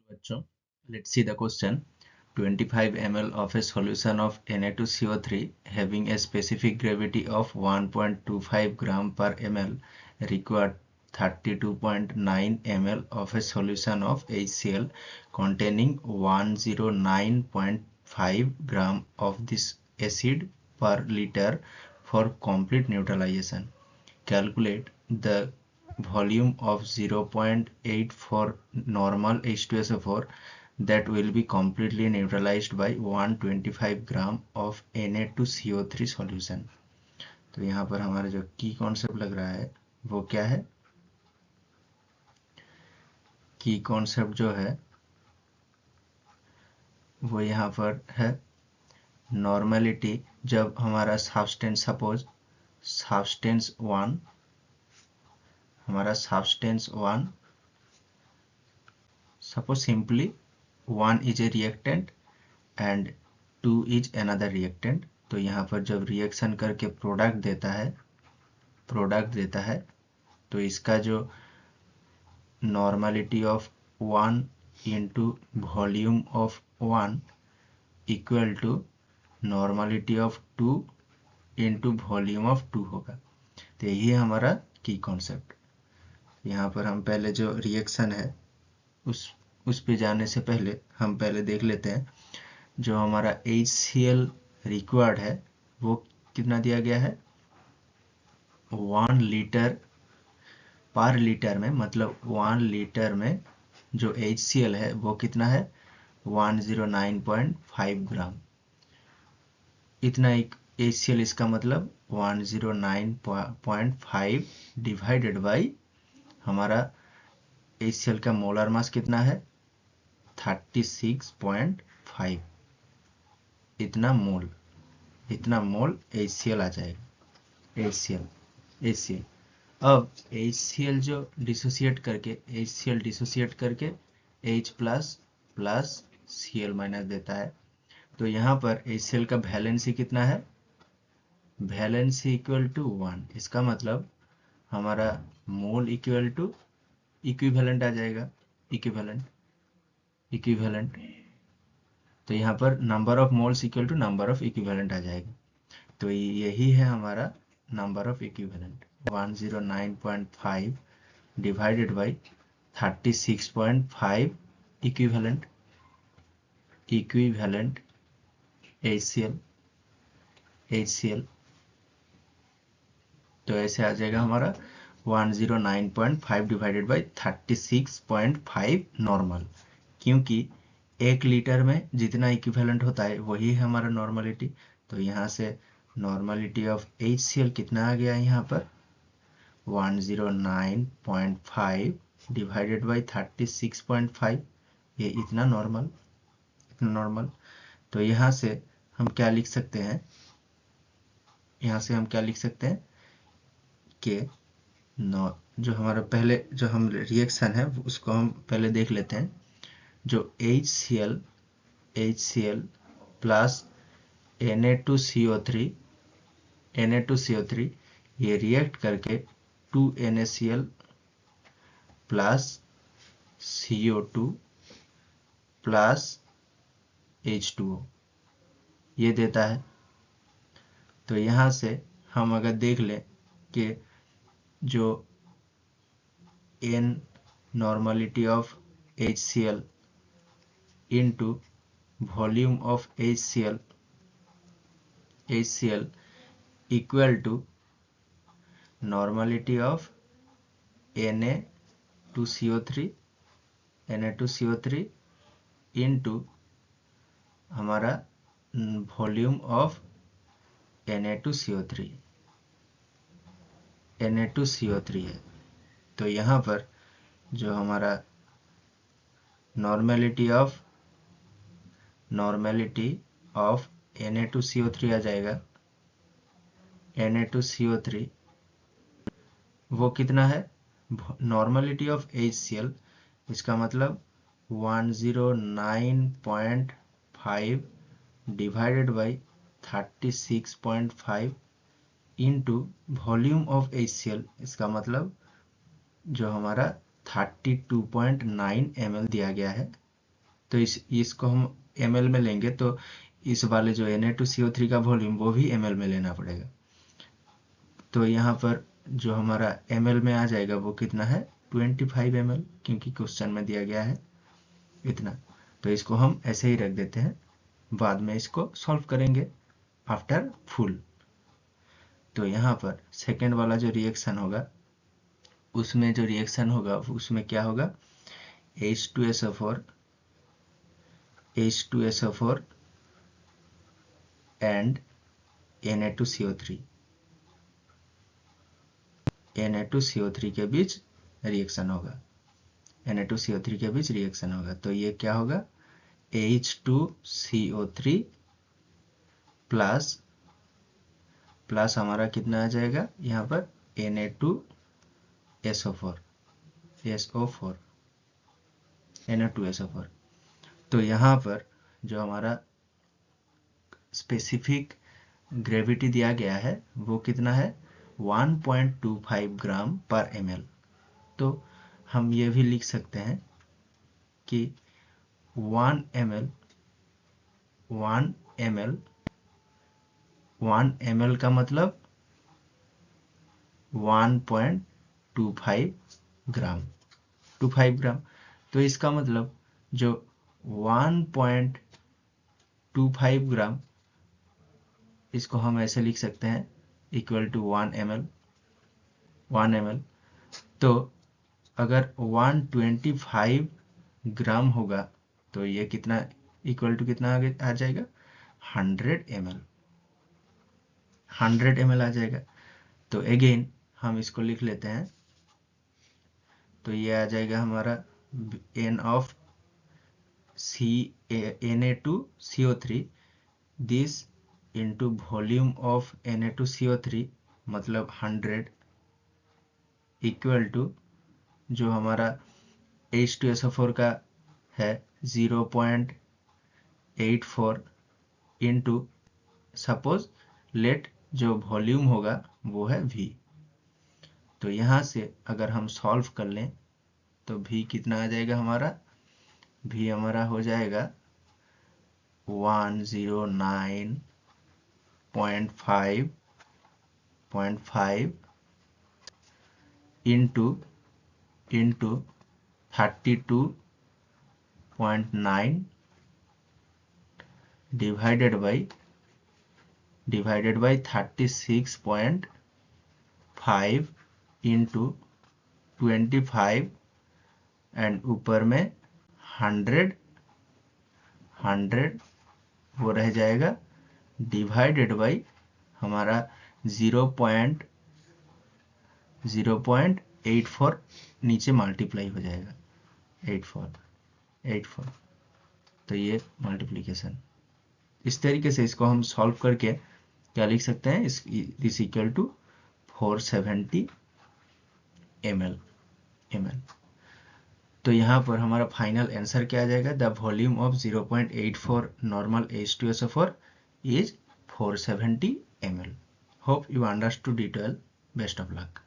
बच्चों, let's see the question. 25 ml of a solution of Na2CO3 having a specific gravity of 1.25 gram per ml required 32.9 ml of a solution of HCl containing 109.5 gram of this acid per liter for complete neutralization. Calculate the volume of 0.84 normal H2SO4 that will be completely neutralized by 125 gram of Na2CO3 solution. तो यहाँ पर हमारा जो की concept लग रहा है वो क्या है? की कॉन्सेप्ट जो है वो यहाँ पर है नॉर्मलिटी. जब हमारा substance suppose substance 1 suppose simply 1 is a reactant and 2 is another reactant. तो यहाँ पर जब रिएक्शन करके प्रोडक्ट देता है तो इसका जो normality of 1 into volume of 1 equal to normality of 2 into volume of 2 होगा. तो यही है हमारा की कॉन्सेप्ट. यहाँ पर हम पहले जो रिएक्शन है उस पे जाने से पहले हम पहले देख लेते हैं जो हमारा HCl रिक्वायर्ड है वो कितना दिया गया है. 1 लीटर पर लीटर में, मतलब 1 लीटर में जो HCl है वो कितना है 109.5 ग्राम. इतना एक HCl, इसका मतलब 109.5 डिवाइडेड बाई हमारा HCl का मोलर मास कितना है 36.5. इतना मोल HCl आ जाएगा. HCl अब HCl जो डिसोसिएट करके H प्लस Cl माइनस देता है. तो यहाँ पर HCl का वैलेंसी कितना है, वैलेंसी इक्वल टू 1. इसका मतलब हमारा मोल इक्वल टू इक्विवेलेंट आ जाएगा. इक्विवेलेंट तो यहाँ पर number of moles equal to number of equivalent आ जाएगा. तो यही है हमारा number of equivalent 109.5 divided by 36.5 equivalent HCl. तो ऐसे आ जाएगा हमारा 109.5 डिवाइडेड बाई 36.5 नॉर्मल, क्योंकि 1 लीटर में जितना इक्विवेलेंट होता है वही है हमारा नॉर्मलिटी. तो यहाँ से नॉर्मलिटी ऑफ HCl कितना आ गया यहाँ पर 109.5 डिवाइडेड बाई 36.5. ये इतना नॉर्मल. तो यहाँ से हम क्या लिख सकते हैं, कि जो हमारा पहले जो हम रिएक्शन है उसको हम पहले देख लेते हैं. जो HCl प्लस Na2CO3 ये रिएक्ट करके 2NaCl plus CO2 plus H2O ये देता है. तो यहाँ से हम अगर देख लें कि जो N normality of HCl into volume of HCl equal to normality of Na2CO3 into हमारा वॉल्यूम ऑफ Na2CO3 है. तो यहाँ पर जो हमारा नॉर्मलिटी ऑफ Na2CO3 आ जाएगा. Na2CO3 वो कितना है नॉर्मलिटी ऑफ HCl, इसका मतलब 109.5 divided by 36.5 into volume of HCl, इसका मतलब जो हमारा 32.9 ml दिया गया है तो इसको हम ml में लेंगे तो इस वाले जो Na2CO3 का वॉल्यूम वो भी ml में लेना पड़ेगा। तो यहाँ पर जो हमारा ml में आ जाएगा वो कितना है 25 ml, क्योंकि क्वेश्चन में दिया गया है इतना। तो इसको हम ऐसे ही रख देते हैं, बाद में इसको सॉल्व करेंगे आफ्टर फुल। तो यहाँ पर सेकेंड वाला जो रिएक्शन होगा उसमें उसमें क्या होगा H2SO4 एंड Na2CO3 के बीच रिएक्शन होगा। तो ये क्या होगा H2CO3 प्लस हमारा कितना आ जाएगा यहाँ पर Na2SO4 Na2SO4। तो यहाँ पर जो हमारा स्पेसिफिक ग्रेविटी दिया गया है वो कितना है 1.25 ग्राम पर ml। तो हम ये भी लिख सकते हैं कि 1 ml का मतलब 1.25 ग्राम 25 ग्राम। तो इसका मतलब जो 1.25 ग्राम इसको हम ऐसे लिख सकते हैं इक्वल टू 1 ml। तो अगर 125 ग्राम होगा तो ये कितना इक्वल टू कितना आ जाएगा 100 ml आ जाएगा। तो अगेन हम इसको लिख लेते हैं, तो ये आ जाएगा हमारा N of Na2CO3 this into volume of Na2CO3 मतलब 100 इक्वल टू जो हमारा H2SO4 का है 0.84 इंटू सपोज लेट जो वॉल्यूम होगा वो है V। तो यहाँ से अगर हम सॉल्व कर लें तो V कितना आ जाएगा हमारा V हमारा हो जाएगा 109.5 into 32.9 divided by 36.5 into 25 and ऊपर में 100 वो रह जाएगा डिवाइडेड बाई हमारा 0.84 नीचे मल्टीप्लाई हो जाएगा 84। तो ये मल्टीप्लिकेशन इस तरीके से इसको हम सॉल्व करके क्या लिख सकते हैं दिस इक्वल टू 470 ml। तो यहाँ पर हमारा फाइनल आंसर क्या आ जाएगा the volume of 0.84 normal H2SO4 is 470 ml। Hope you understood it well. Best of luck.